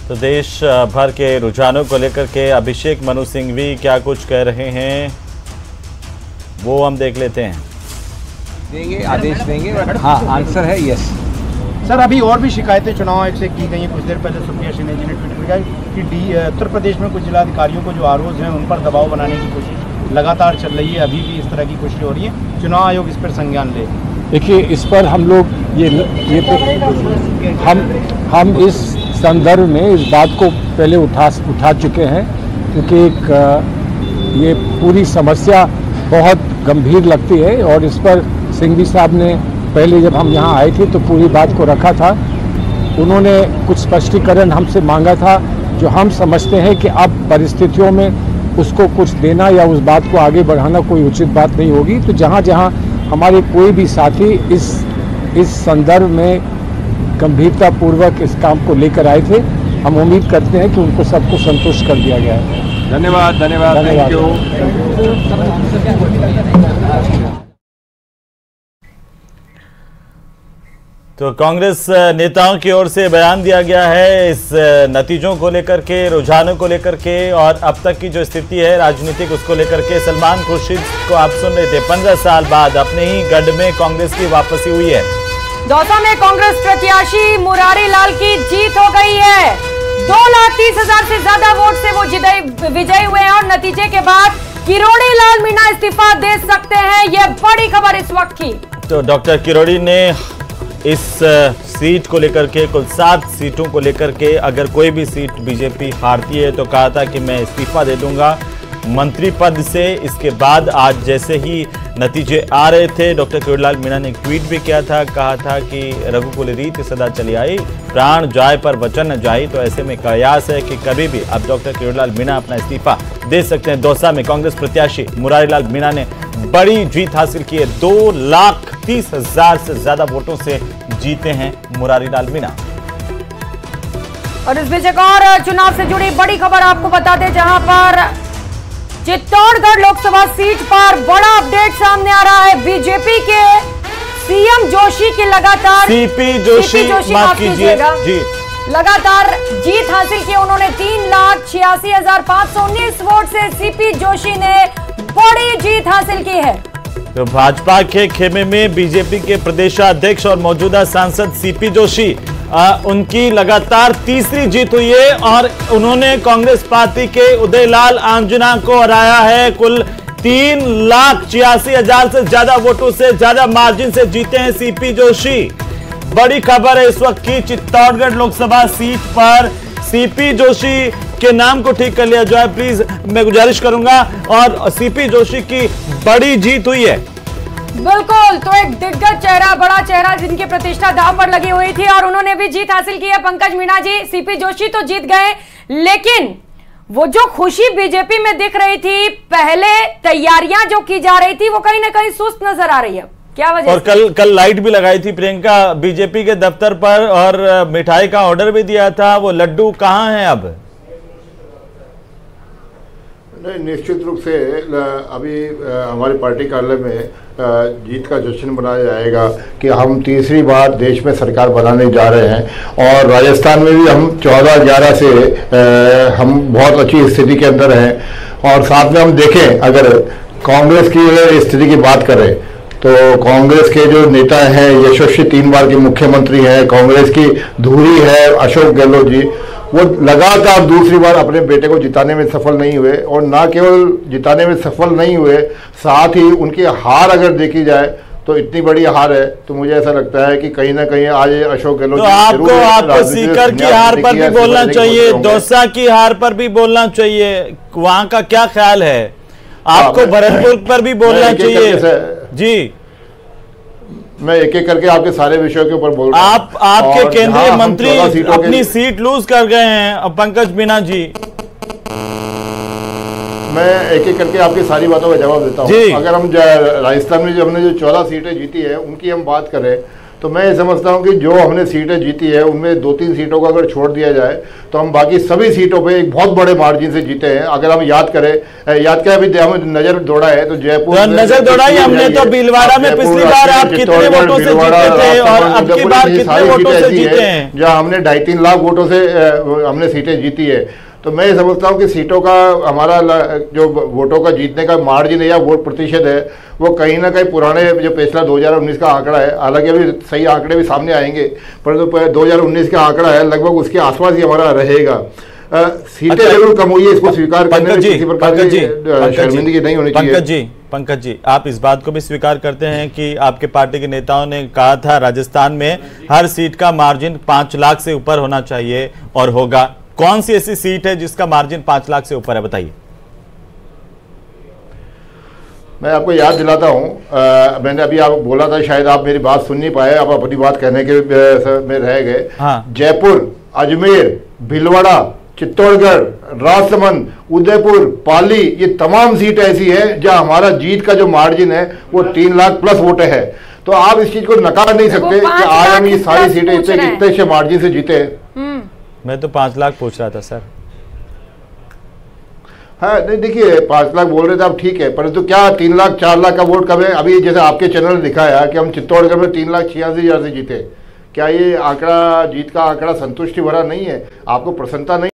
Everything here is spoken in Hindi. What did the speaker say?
तो देश भर के रुझानों को लेकर के अभिषेक मनु सिंघवी क्या कुछ कह रहे हैं वो हम देख लेते हैं। देंगे, आदेश देंगे। हाँ, आंसर है यस। सर, अभी और भी शिकायतें चुनाव आयोग से की गई हैं। कुछ देर पहले सुप्रिया सिन्हा जी ने ट्वीट किया कि उत्तर प्रदेश में कुछ जिलाधिकारियों को जो आरोप हैं उन पर दबाव बनाने की कोशिश लगातार चल रही है। अभी भी इस तरह की कोशिश हो रही है। चुनाव आयोग इस पर संज्ञान ले। देखिए, इस पर हम लोग हम इस संदर्भ में इस बात को पहले उठा चुके हैं, क्योंकि ये पूरी समस्या बहुत गंभीर लगती है और इस पर सिंघवी साहब ने पहले जब हम यहाँ आए थे तो पूरी बात को रखा था। उन्होंने कुछ स्पष्टीकरण हमसे मांगा था जो हम समझते हैं कि अब परिस्थितियों में उसको कुछ देना या उस बात को आगे बढ़ाना कोई उचित बात नहीं होगी। तो जहाँ जहाँ हमारे कोई भी साथी इस संदर्भ में गंभीरतापूर्वक इस काम को लेकर आए थे, हम उम्मीद करते हैं कि उनको सबको संतुष्ट कर दिया गया है। धन्यवाद, धन्यवाद, थैंक यू। तो कांग्रेस नेताओं की ओर से बयान दिया गया है इस नतीजों को लेकर के, रुझानों को लेकर के और अब तक की जो स्थिति है राजनीतिक उसको लेकर के। सलमान खुर्शीद को आप सुन रहे थे। 15 साल बाद अपने ही गढ़ में कांग्रेस की वापसी हुई है। दौसा में कांग्रेस प्रत्याशी मुरारी लाल की जीत हो गई है। 2,30,000 से ज्यादा वोट से वो विजयी हुए हैं और नतीजे के बाद किरोड़ी लाल मीणा इस्तीफा दे सकते हैं। यह बड़ी खबर इस वक्त की। तो डॉक्टर किरोड़ी ने इस सीट को लेकर के, कुल 7 सीटों को लेकर के, अगर कोई भी सीट बीजेपी हारती है तो कहा था कि मैं इस्तीफा दे दूंगा मंत्री पद से। इसके बाद आज जैसे ही नतीजे आ रहे थे, डॉक्टर किरोड़ी लाल मीणा ने एक ट्वीट भी किया था, कहा था कि रघुकुल रीत सदा चली आई, प्राण जाए पर वचन न जाई। तो ऐसे में कयास है कि कभी भी अब डॉक्टर किरोड़ी लाल मीणा अपना इस्तीफा दे सकते हैं। दौसा में कांग्रेस प्रत्याशी मुरारी लाल मीणा ने बड़ी जीत हासिल की है। 2,30,000 से ज्यादा वोटों से जीते हैं मुरारी लाल मीणा। और इस बीच एक और चुनाव से जुड़ी बड़ी खबर आपको बता दें, जहां पर चित्तौड़गढ़ लोकसभा सीट पर बड़ा अपडेट सामने आ रहा है। बीजेपी के सीएम जोशी की लगातार सीपी जोशी माफ कीजिएगा जी, लगातार जीत हासिल की। उन्होंने 3,86,519 वोट से सीपी जोशी ने बड़ी जीत हासिल की है। तो भाजपा के खेमे में बीजेपी के प्रदेशाध्यक्ष और मौजूदा सांसद सीपी जोशी, उनकी लगातार तीसरी जीत हुई है और उन्होंने कांग्रेस पार्टी के उदयलाल आंजना को हराया है। कुल 3,86,000 से ज्यादा वोटों से, ज्यादा मार्जिन से जीते हैं सीपी जोशी। बड़ी खबर है इस वक्त की। चित्तौड़गढ़ लोकसभा सीट पर सीपी जोशी के नाम को ठीक कर लिया जाए प्लीज, मैं गुजारिश करूंगा। और सीपी जोशी की बड़ी जीत हुई है। बिल्कुल, तो एक दिग्गज चेहरा, बड़ा चेहरा जिनकी प्रतिष्ठा दांव पर लगी हुई थी और उन्होंने भी जीत हासिल की है। पंकज मीणा जी, सीपी जोशी तो जीत गए, लेकिन वो जो खुशी बीजेपी में दिख रही थी, पहले तैयारियां जो की जा रही थी वो कहीं ना कहीं सुस्त नजर आ रही है। क्या वजह? और कल लाइट भी लगाई थी प्रियंका बीजेपी के दफ्तर पर और मिठाई का ऑर्डर भी दिया था। वो लड्डू कहां है अब? नहीं, निश्चित रूप से अभी हमारी पार्टी कार्यालय में जीत का जश्न मनाया जाएगा कि हम तीसरी बार देश में सरकार बनाने जा रहे हैं और राजस्थान में भी हम 14-11 से हम बहुत अच्छी स्थिति के अंदर हैं। और साथ में हम देखें, अगर कांग्रेस की स्थिति की बात करें तो कांग्रेस के जो नेता हैं, यशस्वी 3 बार के मुख्यमंत्री हैं, कांग्रेस की धुरी है अशोक गहलोत जी, वो लगातार दूसरी बार अपने बेटे को जिताने में सफल नहीं हुए। और ना केवल जिताने में सफल नहीं हुए, साथ ही उनकी हार अगर देखी जाए तो इतनी बड़ी हार है। तो मुझे ऐसा लगता है कि कहीं ना कहीं आज अशोक गहलोत, तो आपको सीकर की हार पर भी बोलना चाहिए, दौसा की हार पर भी बोलना चाहिए, वहां का क्या ख्याल है? आपको भरतपुर पर भी बोलना चाहिए जी। मैं एक एक करके आपके सारे विषयों के ऊपर बोल रहा हूं। आपके केंद्रीय मंत्री अपनी सीट लूज कर गए हैं पंकज मीणा जी। मैं एक एक करके आपकी सारी बातों का जवाब देता हूं। अगर हम राजस्थान में जो हमने जो 14 सीटें जीती है उनकी हम बात करें तो मैं समझता हूं कि जो हमने सीटें जीती है उनमें 2-3 सीटों को अगर छोड़ दिया जाए तो हम बाकी सभी सीटों पे एक बहुत बड़े मार्जिन से जीते हैं। अगर हम याद करें अभी हम नजर दौड़ा है तो जयपुर नजर दौड़ाई हमने तो भीलवाड़ा में पिछली बार आप कितने वोटों से जीते थे और अब की बार कितने वोटों से जीते हैं? जहां हमने 2.5-3 लाख वोटों से हमने सीटें जीती है। तो मैं समझता हूं कि सीटों का हमारा जो वोटों का जीतने का मार्जिन है या वोट प्रतिशत है वो कहीं ना कहीं पुराने जो पिछला 2019 का आंकड़ा है, हालांकि अभी सही आंकड़े भी सामने आएंगे, परंतु 2019 का आंकड़ा है लगभग उसके आसपास ही हमारा रहेगा। सीटें जरूर कम हुई है, इसको स्वीकार करने में किसी प्रकार की शर्मिंदगी नहीं होनी चाहिए। पंकज जी, आप इस बात को भी स्वीकार करते हैं कि आपके पार्टी के नेताओं ने कहा था राजस्थान में हर सीट का मार्जिन 5 लाख से ऊपर होना चाहिए और होगा। कौन सी ऐसी सीट है जिसका मार्जिन 5 लाख से ऊपर है, बताइए। मैं आपको याद दिलाता हूं, मैंने अभी आप बोला था, शायद आप मेरी बात सुन नहीं पाए, आप अपनी बात कहने के में रह गए। हाँ। जयपुर, अजमेर, भीलवाड़ा, चित्तौड़गढ़, राजसमंद, उदयपुर, पाली, ये तमाम सीट ऐसी है जहां हमारा जीत का जो मार्जिन है वो 3 लाख प्लस वोट है। तो आप इस चीज को नकार नहीं सकते कि आज हम ये सारी सीटें इतने मार्जिन से जीते हैं। मैं तो 5 लाख पूछ रहा था सर। हाँ नहीं, देखिए 5 लाख बोल रहे थे आप, ठीक है, परंतु क्या 3 लाख 4 लाख का वोट कब है? अभी जैसे आपके चैनल ने दिखाया कि हम चित्तौड़गढ़ में 3,86,000 से जीते, क्या ये आंकड़ा, जीत का आंकड़ा संतुष्टि भरा नहीं है? आपको प्रसन्नता नहीं